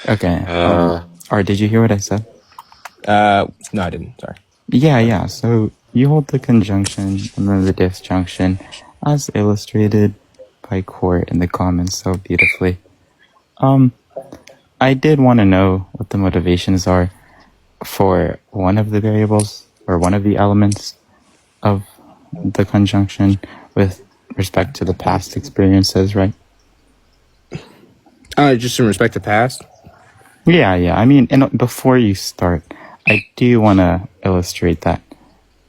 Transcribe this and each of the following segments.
Okay. Or did you hear what I said? No, I didn't. Sorry. Yeah. So you hold the conjunction and then the disjunction as illustrated by Court in the comments so beautifully. I did want to know what the motivations are for one of the variables or one of the elements of the conjunction with respect to the past experiences, right? Just in respect to past. Yeah. I mean, before you start, I do want to illustrate that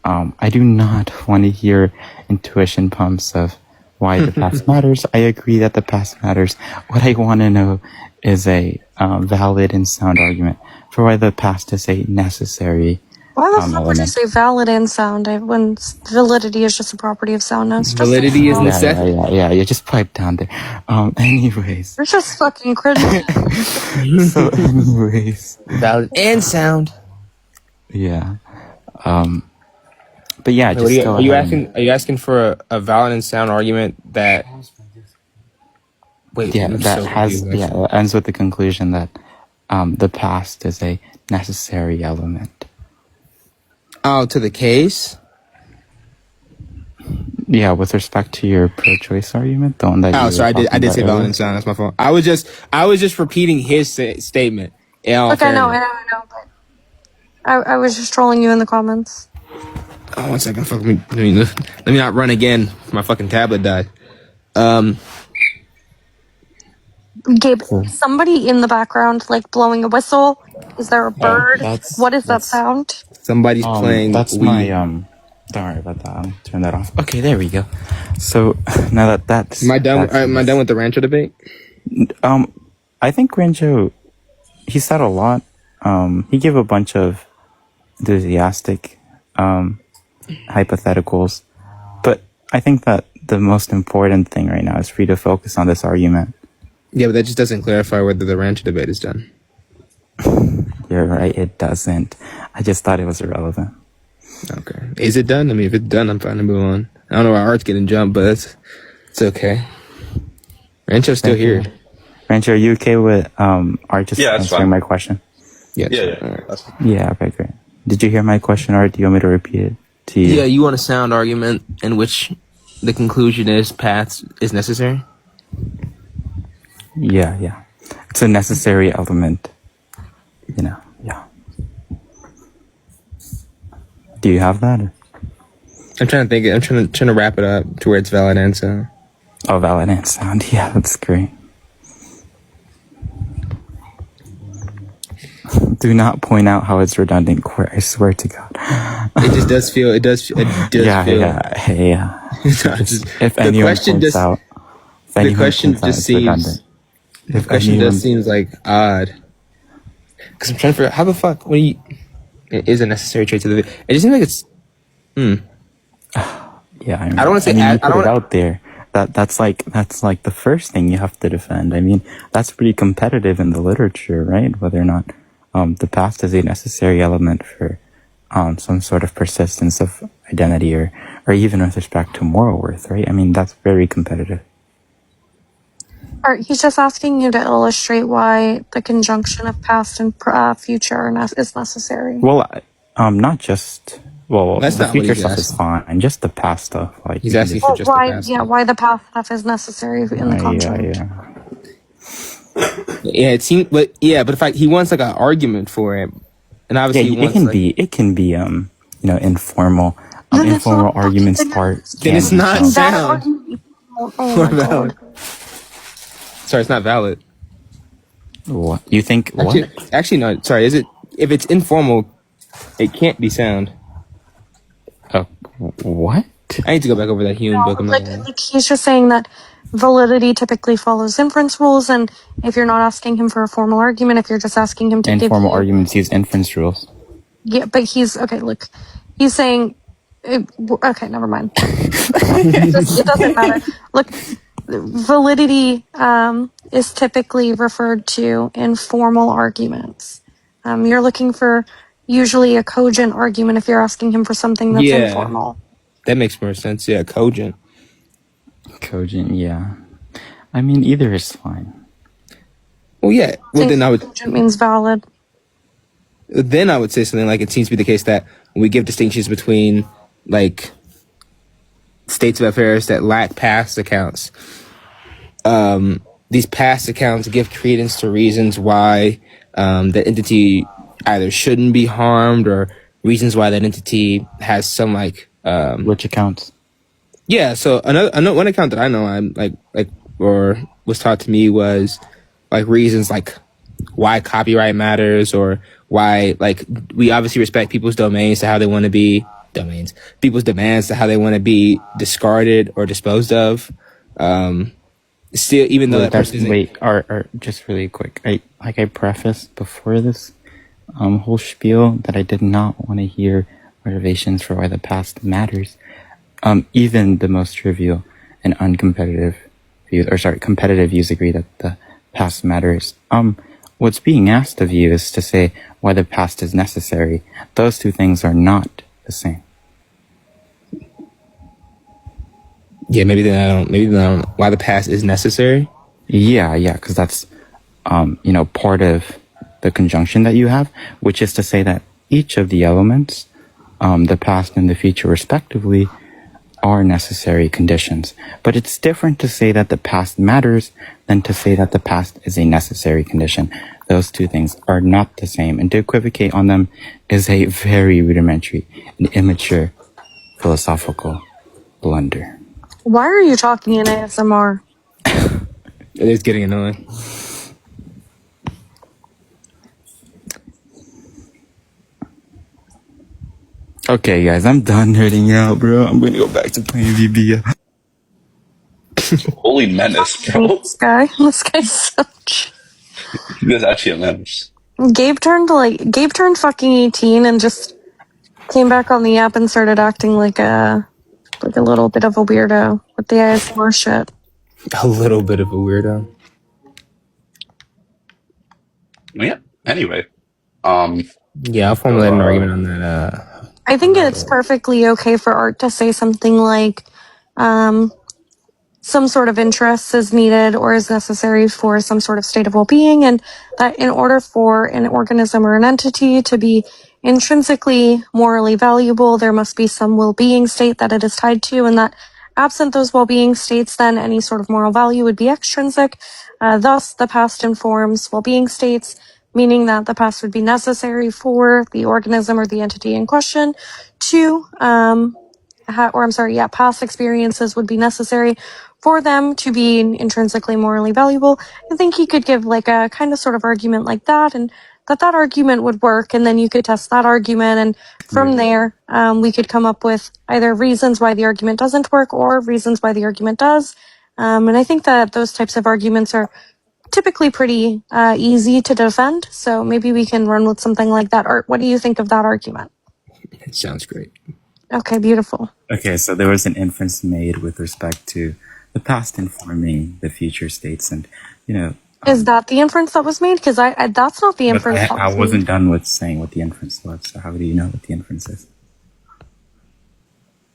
I do not want to hear intuition pumps of why the past matters. I agree that the past matters. What I want to know is a valid and sound argument for why the past is a necessary Why the fuck would you element. say valid and sound when validity is just a property of soundness? Validity is necessary. Yeah. You just pipe down there. Anyways. You're just fucking cringe. So, anyways. Valid and sound. Yeah. But yeah, just go ahead. Are you asking for a valid and sound argument that? Wait. Yeah, that ends with the conclusion that the past is a necessary element. Oh, to the case? Yeah, with respect to your pro-choice argument, the one that. Oh, sorry, I did say valid and sound. That's my fault. I was just repeating his statement. Look, I know, but I was just trolling you in the comments. Oh, 1 second. Fuck me. Let me not run again. My fucking tablet died. Gabe, somebody in the background, like blowing a whistle. Is there a bird? What is that sound? Somebody's playing. That's my Don't worry about that. I'll turn that off. Okay, there we go. So now that's. Am I done with the Rancho debate? I think Rancho, he said a lot. He gave a bunch of enthusiastic hypotheticals, but I think that the most important thing right now is for you to focus on this argument. Yeah, but that just doesn't clarify whether the Rancho debate is done. You're right, it doesn't. I just thought it was irrelevant. Okay. Is it done? I mean, if it's done, I'm fine to move on. I don't know why Art's getting jumped, but it's okay. Rancho's still here. Rancho, are you okay with Art just answering my question? Yes. Yeah. Right. That's fine. Yeah, okay, great. Did you hear my question, Art? Do you want me to repeat it to you? Yeah, you want a sound argument in which the conclusion is paths is necessary? Yeah. It's a necessary element. Yeah. Do you have that? I'm trying to think. I'm trying to wrap it up to where it's valid and sound. Oh, valid and sound. Yeah, that's great. Do not point out how it's redundant, Court. I swear to God. It just does feel. It does feel. Yeah. If the anyone question points just. out, The question just seems. The question just seems like odd. Because I'm trying to figure out how the fuck. It is a necessary trait to the. It just seems like it's. Yeah, I don't want to say. you put it out there. That's like the first thing you have to defend. I mean, that's pretty competitive in the literature, right? Whether or not the past is a necessary element for some sort of persistence of identity or even with respect to moral worth, right? I mean, that's very competitive. Art, he's just asking you to illustrate why the conjunction of past and future is necessary. Well, not just. Well, that's the not what future he's stuff asking. is fine. Just the past stuff, like he's asking for just the past. Yeah, why the past stuff is necessary in the contract. Yeah, it seems, but if he wants like an argument for it, and obviously it can be informal. Informal arguments part. Then it's not sound. Valid. Sorry, it's not valid. What you think? Actually, no. Sorry, is it? If it's informal, it can't be sound. What? I need to go back over that Hume book. Like he's just saying that validity typically follows inference rules, and if you're not asking him for a formal argument, if you're just asking him to informal arguments use inference rules. Yeah, but he's saying. Okay, never mind. It doesn't matter. Look, validity is typically referred to in formal arguments. You're looking for usually a cogent argument if you're asking him for something that's informal. That makes more sense. Yeah, cogent. Cogent, yeah. I mean, either is fine. Well, yeah. Well, then I would. Contingent means valid. Then I would say something like, it seems to be the case that when we give distinctions between like states of affairs that lack past accounts, these past accounts give credence to reasons why the entity either shouldn't be harmed, or reasons why that entity has some like which accounts? Yeah, so another one account that I know I'm or was taught to me was like reasons like why copyright matters, or why like we obviously respect people's domains to how they want to be people's demands to how they want to be discarded or disposed of. Still, even though that person just really quick. I prefaced before this whole spiel that I did not want to hear motivations for why the past matters. Even the most trivial and uncompetitive competitive views agree that the past matters. What's being asked of you is to say why the past is necessary. Those two things are not the same. Yeah, maybe then I don't. Why the past is necessary? Yeah, because that's part of the conjunction that you have, which is to say that each of the elements, the past and the future respectively, are necessary conditions. But it's different to say that the past matters than to say that the past is a necessary condition. Those two things are not the same, and to equivocate on them is a very rudimentary and immature philosophical blunder. Why are you talking in ASMR? It is getting annoying. Okay, guys, I'm done nerding out, bro. I'm gonna go back to playing VB. Holy menace, bro. This guy's such. You guys actually a menace. Gabe turned fucking 18 and just came back on the app and started acting like a little bit of a weirdo with the ASMR shit. A little bit of a weirdo. Yeah. Anyway. Yeah, I'll formulate an argument on that. I think it's perfectly okay for Art to say something like, some sort of interest is needed or is necessary for some sort of state of well-being, and that in order for an organism or an entity to be intrinsically morally valuable, there must be some well-being state that it is tied to, and that absent those well-being states, then any sort of moral value would be extrinsic. Thus, the past informs well-being states, meaning that the past would be necessary for the organism or the entity in question to, past experiences would be necessary for them to be intrinsically morally valuable. I think he could give like a kind of sort of argument like that, and that argument would work, and then you could test that argument, and from there, we could come up with either reasons why the argument doesn't work or reasons why the argument does. And I think that those types of arguments are typically pretty easy to defend, so maybe we can run with something like that. Art, what do you think of that argument? It sounds great. Okay, beautiful. Okay, so there was an inference made with respect to the past informing the future states, and is that the inference that was made? Because that's not the inference. I wasn't done with saying what the inference was. So how do you know what the inference is?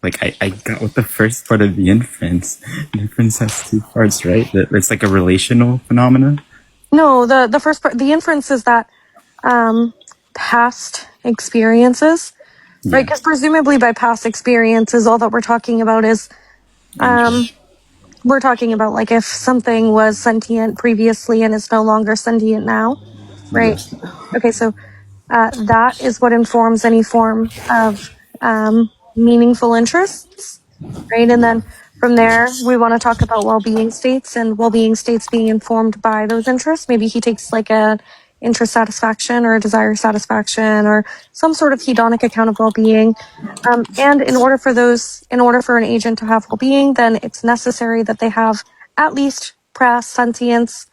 Like I got what the first part of the inference. The inference has two parts, right? It's like a relational phenomenon. No, the first part, the inference is that past experiences, right? Because presumably by past experiences, all that we're talking about is we're talking about like if something was sentient previously and is no longer sentient now, right? Yes. Okay, so that is what informs any form of meaningful interests, right? And then from there, we want to talk about well-being states and well-being states being informed by those interests. Maybe he takes like a interest satisfaction or a desire satisfaction or some sort of hedonic account of well-being. And in order for an agent to have well-being, then it's necessary that they have at least past sentience.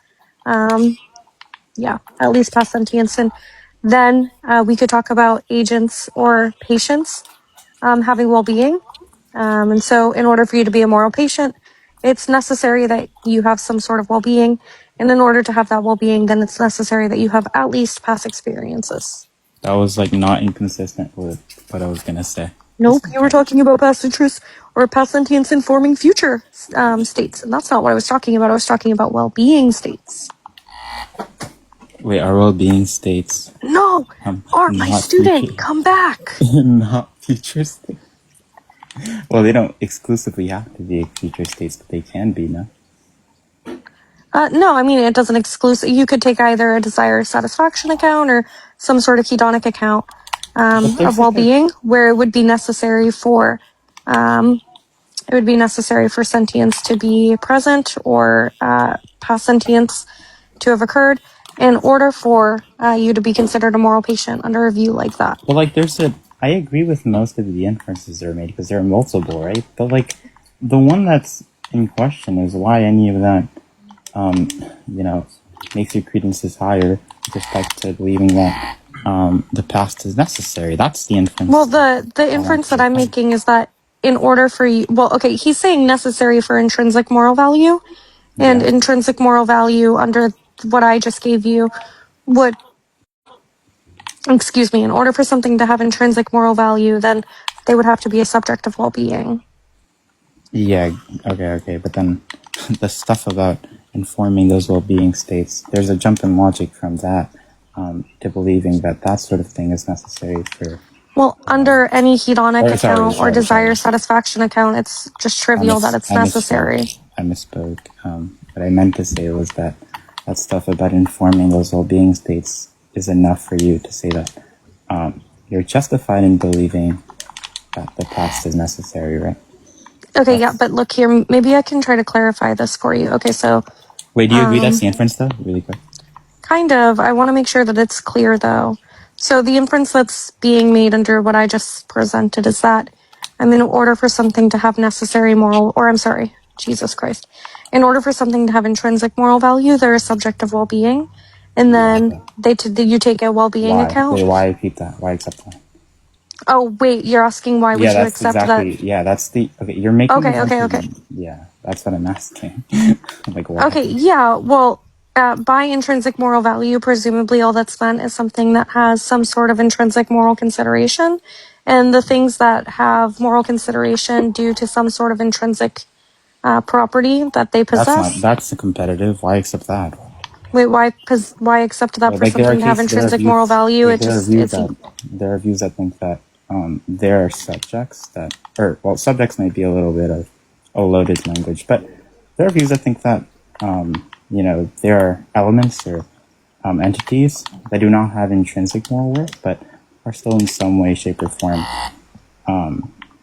At least past sentience. And then we could talk about agents or patients having well-being. And so in order for you to be a moral patient, it's necessary that you have some sort of well-being. And in order to have that well-being, then it's necessary that you have at least past experiences. That was like not inconsistent with what I was going to say. Nope, you were talking about past interest or past sentience informing future states. And that's not what I was talking about. I was talking about well-being states. Wait, our well-being states. No, Art, my Not student, future- come back. not future states. Well, they don't exclusively have to be future states, but they can be, no? No, I mean, it doesn't exclusive. You could take either a desire satisfaction account or some sort of hedonic account But there's of well-being, where it would be necessary for sentience to be present or past sentience to have occurred in order for you to be considered a moral patient under a view like that. Well, like, I agree with most of the inferences that are made because they're multiple, right? But, like, the one that's in question is why any of that, makes your credences higher with respect to believing that the past is necessary. That's the inference. Well, the inference that I'm making is that in order for you, he's saying necessary for intrinsic moral value, and intrinsic moral value under what I just gave you would, in order for something to have intrinsic moral value, then they would have to be a subject of well-being. Yeah, okay, but then the stuff about informing those well-being states, there's a jump in logic from that to believing that sort of thing is necessary for... Well, under any hedonic account or desire satisfaction account, it's just trivial that it's necessary. I misspoke. What I meant to say was that stuff about informing those well-being states is enough for you to say that you're justified in believing that the past is necessary, right? Okay, yeah, but look here, maybe I can try to clarify this for you. Okay, so... Wait, do you agree that's the inference, though? Really quick. Kind of. I want to make sure that it's clear, though. So the inference that's being made under what I just presented is that, in order for something to have necessary moral... Jesus Christ. In order for something to have intrinsic moral value, they're a subject of well-being. And then you take a well-being account. Wait, why keep that? Why accept that? Oh, wait, you're asking why would you accept that? Yeah, that's the... Okay, you're making... Okay. Yeah, that's what I'm asking. Like, why? Okay, yeah, well, by intrinsic moral value, presumably all that's meant is something that has some sort of intrinsic moral consideration. And the things that have moral consideration due to some sort of intrinsic property that they possess. That's competitive. Why accept that? Wait, why accept that for something to have intrinsic moral value? There are views that think that there are subjects that, subjects might be a little bit of a loaded language, but there are views that think that, there are elements or entities that do not have intrinsic moral worth, but are still in some way, shape, or form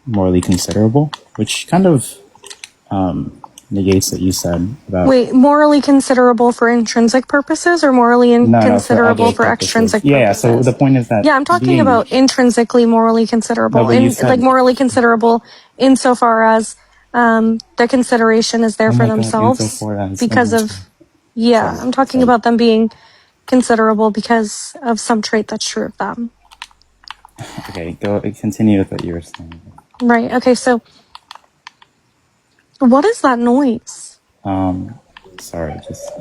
morally considerable, which kind of negates what you said about... Wait, morally considerable for intrinsic purposes or morally considerable for extrinsic purposes? Yeah, so the point is that... Yeah, I'm talking about intrinsically morally considerable. Morally considerable insofar as the consideration is there for themselves because of... Yeah, I'm talking about them being considerable because of some trait that's true of them. Okay, continue with what you were saying. Right, okay, so... What is that noise? Sorry, just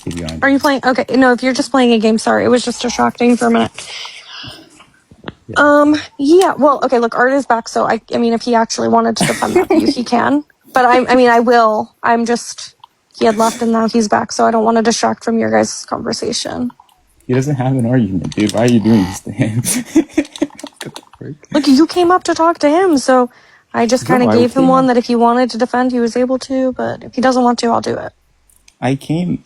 keep going. Are you playing? Okay, no, if you're just playing a game, sorry. It was just distracting for a minute. Yeah, well, okay, look, Art is back, so if he actually wanted to defend that view, he can. But I will. He had left and now he's back, so I don't want to distract from your guys' conversation. He doesn't have an argument, dude. Why are you doing this to him? Look, you came up to talk to him, so I just kind of gave him one that if he wanted to defend, he was able to, but if he doesn't want to, I'll do it. I came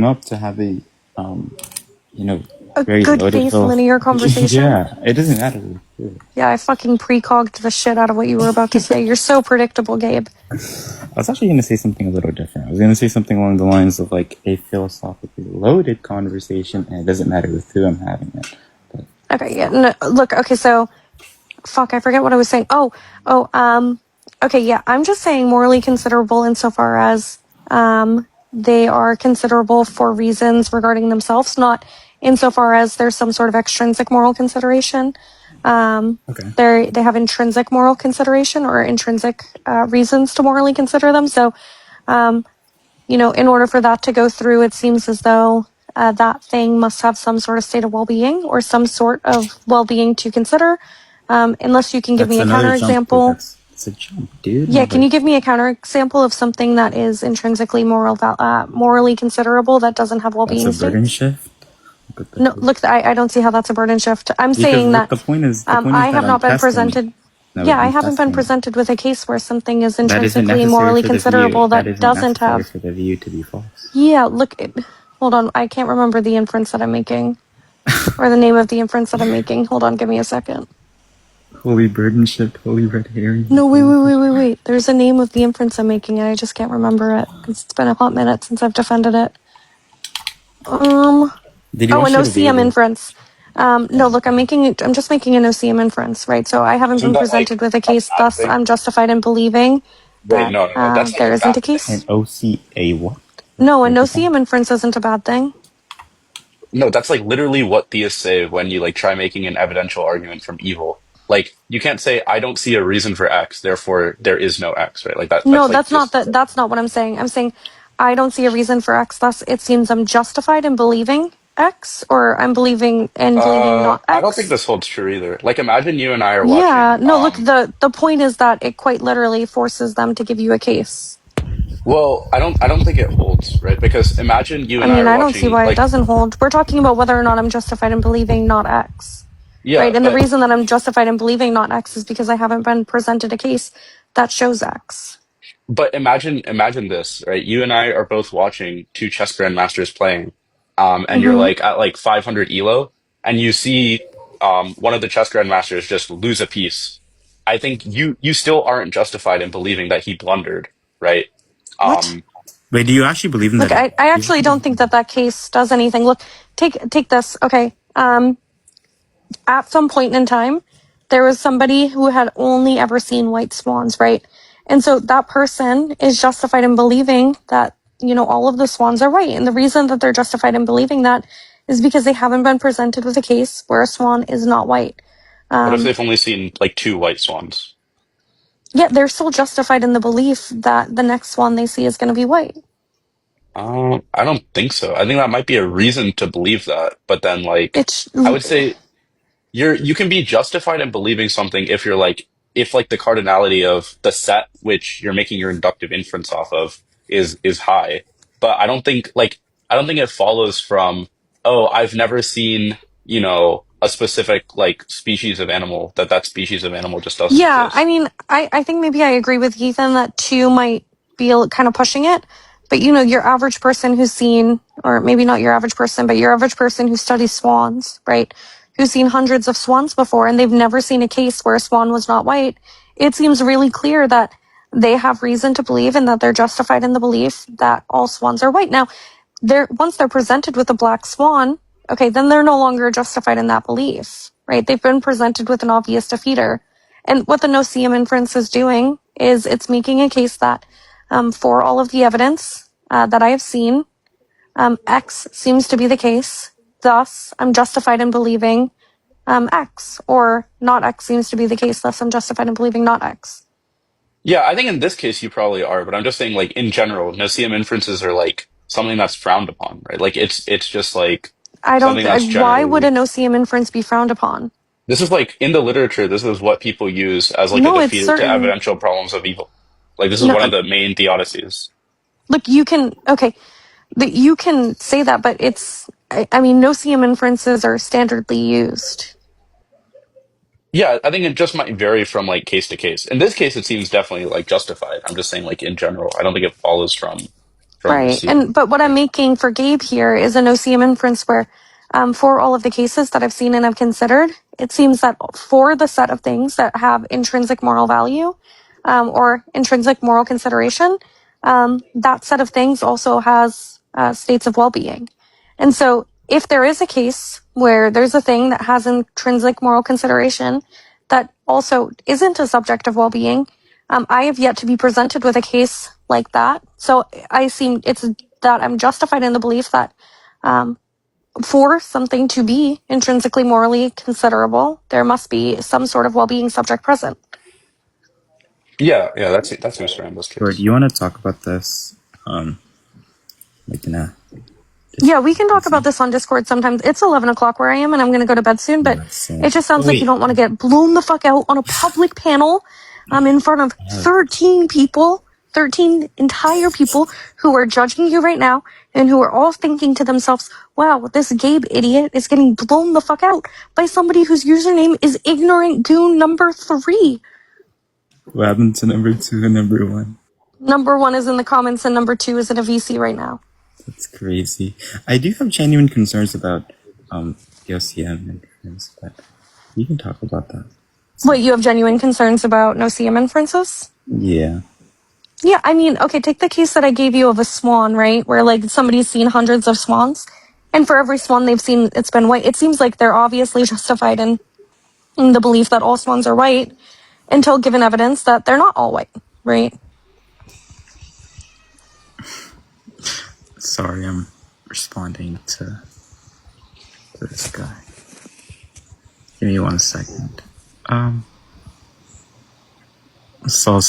up to have a very good faith linear conversation. Yeah, it doesn't matter. Yeah, I fucking precogged the shit out of what you were about to say. You're so predictable, Gabe. I was actually going to say something a little different. I was going to say something along the lines of like a philosophically loaded conversation, and it doesn't matter with who I'm having it. But. Okay, yeah. No, look, okay, so... Fuck, I forget what I was saying. Okay, yeah, I'm just saying morally considerable insofar as they are considerable for reasons regarding themselves, not insofar as there's some sort of extrinsic moral consideration. They have intrinsic moral consideration or intrinsic reasons to morally consider them. So, in order for that to go through, it seems as though that thing must have some sort of state of well-being or some sort of well-being to consider. Unless you can give me a counterexample. It's a jump, dude. Yeah, can you give me a counterexample of something that is intrinsically morally considerable that doesn't have well-being states? That's a burden shift? No, look, I don't see how that's a burden shift. I'm saying that the point is, I have not been presented. Yeah, I haven't been presented. presented with a case where something is That isn't intrinsically necessary morally for the view. considerable That that isn't doesn't necessary have. for the view to be false. Yeah, look, hold on. I can't remember the inference that I'm making, or the name of the inference that I'm making. Hold on, give me a second. Holy burden shift, holy red herring. No, wait. There's a name of the inference I'm making, and I just can't remember it. It's been a hot minute since I've defended it. Did you Oh, watch an the video? OCM inference. No, look, I'm just making an OCM inference, right? So I haven't Isn't been that like presented with a a case, bad thus thing? I'm justified in believing Wait, that no, that's like there a isn't bad a thing. case. An OCA what? No, an OCM inference isn't a bad thing. No, that's like literally what theists say when you like try making an evidential argument from evil. Like you can't say I don't see a reason for X, therefore there is no X, right? Like that No, that's like that's not just that's not what I'm saying. I'm saying I don't see a reason for X, thus it seems I'm justified in believing X, or I'm believing not I don't think X. this holds true either. Like imagine you and I are Yeah, watching no, look, the point is that it quite literally forces them to give you a case. well, I don't think it holds, right? Because imagine you I and I mean, are I don't see watching why it like doesn't hold. We're talking about whether or not I'm justified in believing not X, yeah, right? And the but reason that I'm justified in believing not X is because I haven't been presented a case that shows X. imagine this, right? You and I are both watching two chess grandmasters playing, and you're Mm-hmm. like at like 500 elo, and you see one of the chess grandmasters just lose a piece. I think you still aren't justified in believing that he blundered, right? What? Wait, do you actually believe in Look, that? I actually don't think that case does anything. Look, take this. Okay. At some point in time, there was somebody who had only ever seen white swans, right? And so that person is justified in believing that, all of the swans are white. And the reason that they're justified in believing that is because they haven't been presented with a case where a swan is not white. What if they've only seen like two white swans? Yet they're still justified in the belief that the next swan they see is going to be white. I don't think so. I think that might be a reason to believe that, but then like It's I would say you can be justified in believing something if you're like if like the cardinality of the set which you're making your inductive inference off of is high. But I don't think it follows from oh I've never seen a specific like species of animal that species of animal just doesn't Yeah, I exist. mean, I think maybe I agree with Ethan that two might be kind of pushing it. But your average person who's seen, or maybe not your average person, but your average person who studies swans, right? Who's seen hundreds of swans before and they've never seen a case where a swan was not white. It seems really clear that they have reason to believe and that they're justified in the belief that all swans are white. Now, once they're presented with a black swan, okay, then they're no longer justified in that belief, right? They've been presented with an obvious defeater. And what the no-see-em inference is doing is it's making a case that for all of the evidence that I have seen, X seems to be the case. Thus, I'm justified in believing X, or not X seems to be the case. Thus, I'm justified in believing not X. Yeah, I think in this case you probably are, but I'm just saying like in general, no-see-em inferences are like something that's frowned upon, right? Like it's just like I don't. something that's Why would a generally no-see-em inference be frowned upon? this is like in the literature, this is what people use as like a No, it's defeater to certain. evidential problems of evil. Like this is No, one of the main theodicies. look, you can. Okay, you can say that, but it's. I mean, no-see-em inferences are standardly used. Yeah, I think it just might vary from like case to case. In this case, it seems definitely like justified. I'm just saying like in general, I don't think it follows from Right. no-see-em. But what I'm making for Gabe here is an OCM inference where, for all of the cases that I've seen and I've considered, it seems that for the set of things that have intrinsic moral value, or intrinsic moral consideration, that set of things also has states of well-being. And so if there is a case where there's a thing that has intrinsic moral consideration that also isn't a subject of well-being, I have yet to be presented with a case like that. So it's that I'm justified in the belief that for something to be intrinsically morally considerable, there must be some sort of well-being subject present. Yeah, that seems fair in this Or do case. you want to talk about this? Like in a. Yeah, we can talk about this on Discord sometimes. It's 11 o'clock where I am, and I'm going to go to bed soon, but it just sounds like you don't want to get blown the fuck out on a public panel in front of 13 people 13 entire people who are judging you right now and who are all thinking to themselves, wow, this Gabe idiot is getting blown the fuck out by somebody whose username is ignorant goon number 3. What happened to number 2 and number 1? Number 1 is in the comments and number 2 is in a VC right now. That's crazy. I do have genuine concerns about the OCM inference, but we can talk about that. Wait, you have genuine concerns about no-CM inferences? Yeah. Yeah, I mean, okay, take the case that I gave you of a swan, right? Where, like, somebody's seen hundreds of swans, and for every swan they've seen, it's been white. It seems like they're obviously justified in the belief that all swans are white until given evidence that they're not all white, right? Sorry, I'm responding to this guy. Give me 1 second. So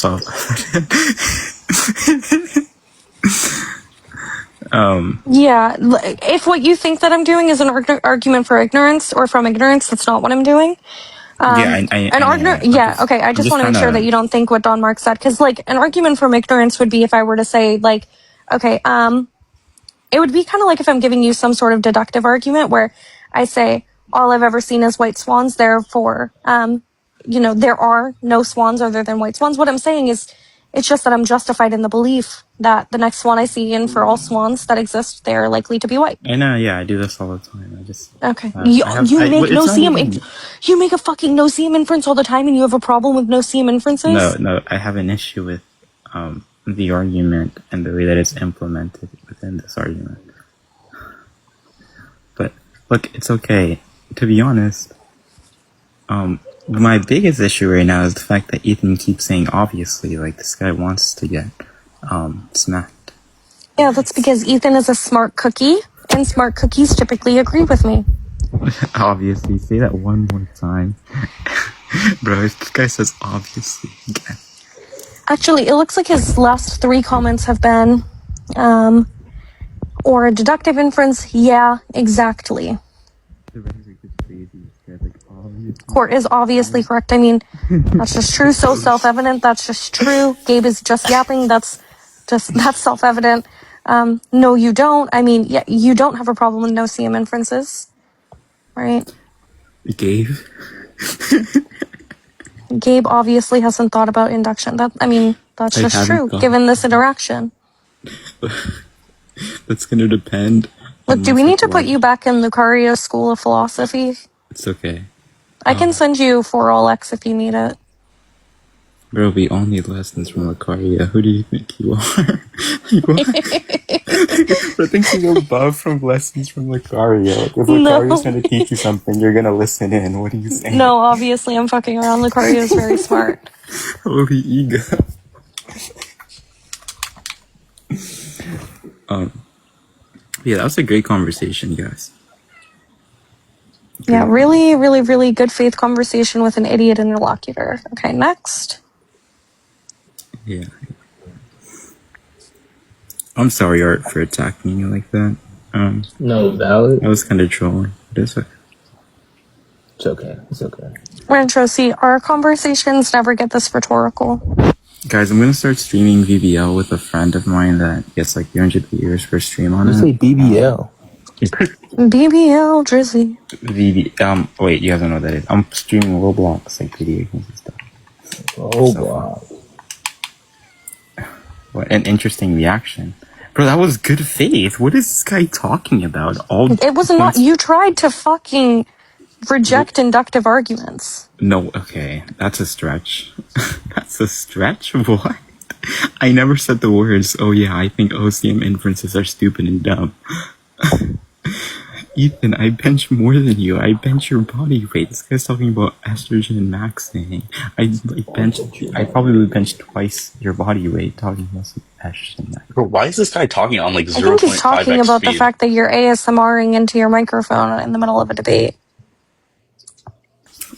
Yeah, if what you think that I'm doing is an argument for ignorance or from ignorance, that's not what I'm doing. yeah, I An know. argument, I'm yeah, just- okay. I I'm just want to make trying sure that you don't think what Don Mark said, because like an argument from ignorance would be if I were to say like, okay, it would be kind of like if I'm giving you some sort of deductive argument where I say all I've ever seen is white swans, therefore, there are no swans other than white swans. What I'm saying is, it's just that I'm justified in the belief that the next swan I see, and for all swans that exist, they're likely to be white. I know, yeah, I do this all the time. I just Okay. I have- You I- make it's no not CM. even- You make a fucking no CM inference all the time, and you have a problem with no CM inferences. No, I have an issue with the argument and the way that it's implemented within this argument. But look, it's okay. To be honest, my biggest issue right now is the fact that Ethan keeps saying obviously, like this guy wants to get smacked. Yeah, that's because Ethan is a smart cookie, and smart cookies typically agree with me. Obviously, say that one more time. Bro, if this guy says obviously again. Actually, it looks like his last 3 comments have been, or a deductive inference. Yeah, exactly. The rhetoric is crazy. This guy's like, obviously. Court is obviously correct. I mean, that's just true. So self-evident. That's just true. Gabe is just yapping. That's self-evident. No, you don't. I mean, yeah, you don't have a problem with no CM inferences, right? Gabe? Gabe obviously hasn't thought about induction. That's I just haven't true, thought. given this interaction. That's gonna depend. Look, do we need to put you back in Lucario's School of Philosophy? It's okay. I can send you 4LX if you need it. Bro, we all need lessons from Lucario. Who do you think you are? Bro thinks you're above from lessons from Lucario. If Lucario's trying to teach you something, you're gonna listen in. What are you saying? No, obviously I'm fucking around. Lucario's very smart. Holy ego. Yeah, that was a great conversation, guys. Yeah, really, really, really good faith conversation with an idiot interlocutor. Okay, next. Yeah. I'm sorry, Art, for attacking you like that. No, valid. I was kind of trolling. But it's okay. It's okay. It's okay. Rancho, see, our conversations never get this rhetorical. Guys, I'm gonna start streaming VBL with a friend of mine that gets like 300 viewers per stream on You it. say BBL. BBL Drizzy. Wait, you guys don't know what that is. I'm streaming Roblox, like video games and stuff. Oh, wow. What an interesting reaction. Bro, that was good faith. What is this guy talking about? It was not. You tried to fucking reject inductive arguments. No, okay. That's a stretch. That's a stretch? What? I never said the words, oh yeah, I think OCM inferences are stupid and dumb. Ethan, I bench more than you. I bench your body weight. This guy's talking about estrogen maxing. I probably would bench twice your body weight talking about some estrogen maxing. Bro, why is this guy talking on like I think he's 0.5x talking about the speed? fact that you're ASMRing into your microphone in the middle of a debate.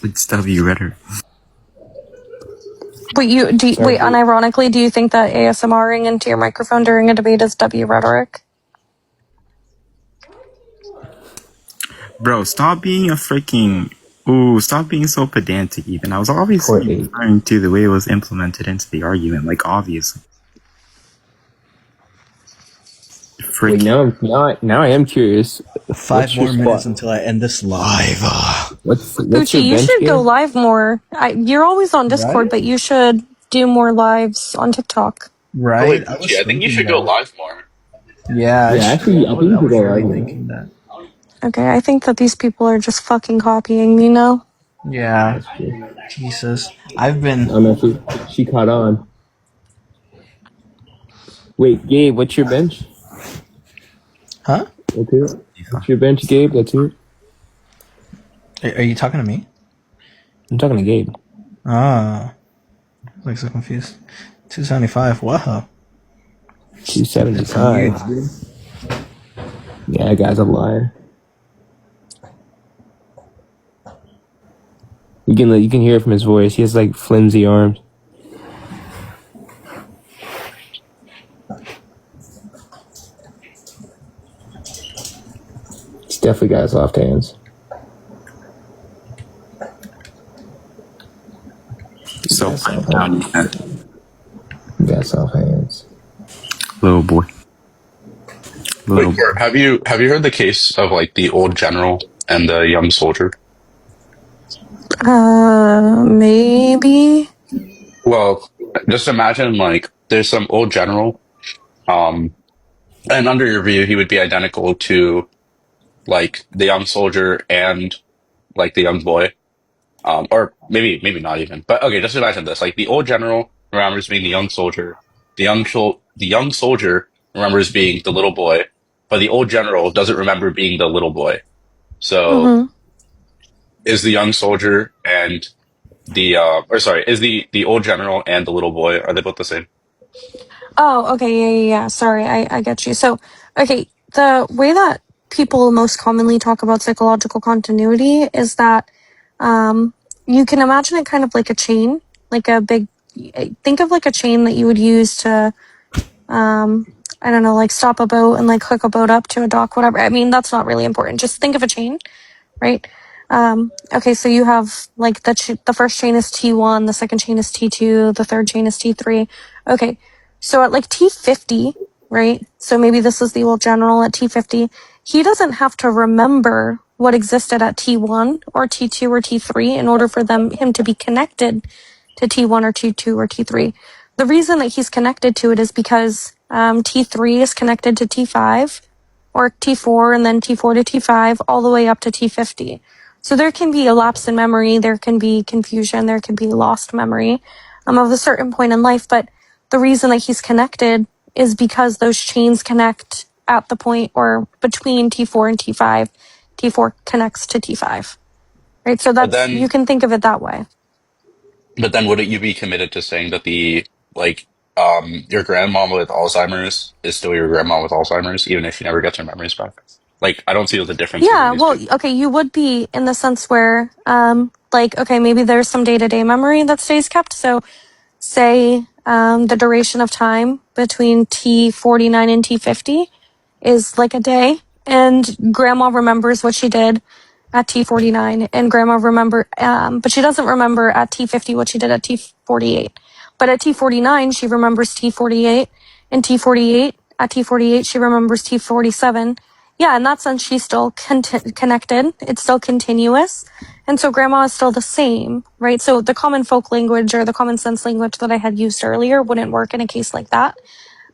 It's W rhetoric. Wait, unironically, do you think that ASMRing into your microphone during a debate is W rhetoric? Bro, stop being a freaking... Ooh, stop being so pedantic, Ethan. I was obviously referring to the way it was implemented into the argument, like, obviously. freak. Now I am curious. 5 more minutes until I end this live. What's Poochie, you should go live more. You're always on Discord, Right? but you should do more lives on TikTok. Right? Oh, wait, Poochie, I think you should go live more. Yeah, actually, I think you should go live more. thinking that. Okay, I think that these people are just fucking copying me now. Yeah. Jesus. I've been. Oh no, she caught on. Wait, Gabe, what's your bench? Huh? That's it. What's your bench, Gabe? That's it. Are you talking to me? I'm talking to Gabe. Ah. Like so confused. 275. Wow. 275. Yeah, that guy's a liar. You can hear it from his voice. He has like flimsy arms. He's definitely got soft hands. So He got soft hands. little boy. Wait, Kurt, have you heard the case of like the old general and the young soldier? Maybe. Well, just imagine like there's some old general, and under your view, he would be identical to like the young soldier and like the young boy, or maybe not even. But okay, just imagine this: like the old general remembers being the young soldier, the young soldier remembers being the little boy, but the old general doesn't remember being the little boy. So, is the young soldier and is the old general and the little boy, are they both the same? Oh, okay, yeah. Sorry, I get you. So, okay, the way that people most commonly talk about psychological continuity is that you can imagine it kind of like a chain, like a big. Think of like a chain that you would use to, I don't know, like stop a boat and like hook a boat up to a dock, whatever. I mean, that's not really important. Just think of a chain, right? Okay, so you have like the first chain is T1, the second chain is T2, the third chain is T3. Okay, so at like T50, right? So maybe this is the old general at T50. He doesn't have to remember what existed at T1 or T2 or T3 in order for him to be connected to T1 or T2 or T3. The reason that he's connected to it is because T3 is connected to T5 or T4 and then T4 to T5 all the way up to T50. So there can be a lapse in memory, there can be confusion, there can be lost memory of a certain point in life, but the reason that he's connected is because those chains connect at the point or between T4 and T5. T4 connects to T5. Right? So you can think of it that way. But then wouldn't you be committed to saying that your grandma with Alzheimer's is still your grandma with Alzheimer's, even if she never gets her memories back? Like, I don't see the difference Yeah, between well, these two. okay, you would be in the sense where, okay, maybe there's some day-to-day memory that stays kept. So say the duration of time between T49 and T50 is like a day, and grandma remembers what she did at T49, and but she doesn't remember at T50 what she did at T48. But at T49, she remembers T48, and at T48, she remembers T47. Yeah, in that sense, she's still connected. It's still continuous. And so grandma is still the same, right? So the common folk language or the common sense language that I had used earlier wouldn't work in a case like that.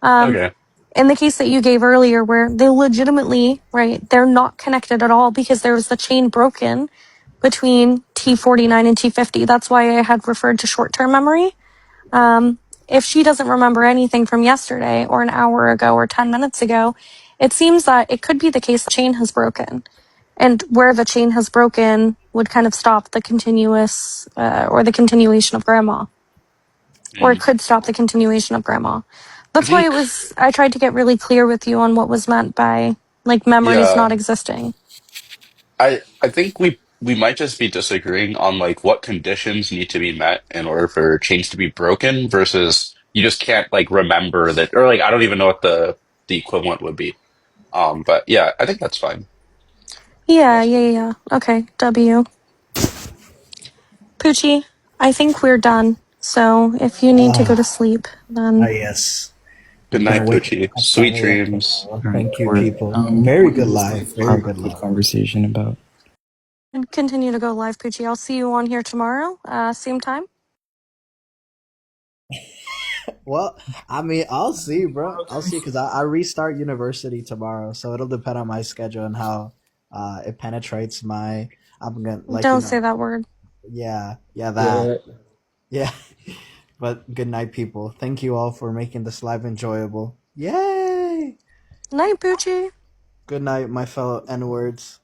Okay. In the case that you gave earlier where they legitimately, right, they're not connected at all because there was the chain broken between T49 and T50. That's why I had referred to short-term memory. If she doesn't remember anything from yesterday or an hour ago or 10 minutes ago, it seems that it could be the case the chain has broken. And where the chain has broken would kind of stop the continuous or the continuation of grandma. Or it could stop the continuation of grandma. That's why I tried to get really clear with you on what was meant by like memories not existing. I think we might just be disagreeing on like what conditions need to be met in order for chains to be broken versus you just can't like remember that, or like I don't even know what the equivalent would be. But yeah, I think that's fine. Yeah. Okay, W. Poochie, I think we're done. So if you need to go to sleep, then... Yes. Good I'm gonna night, wake Poochie. up Sweet early up dreams. tomorrow. All right, Thank you, Court. people. What Very good is this live. Very have good the live. conversation about? And continue to go live, Poochie. I'll see you on here tomorrow, same time. Well, I mean, I'll see, bro. I'll see because I restart university tomorrow, so it'll depend on my schedule and how it penetrates my. I'm gonna Don't say that word. yeah, that. Yeah. But good night, people. Thank you all for making this live enjoyable. Yay! Night, Poochie. Good night, my fellow N words.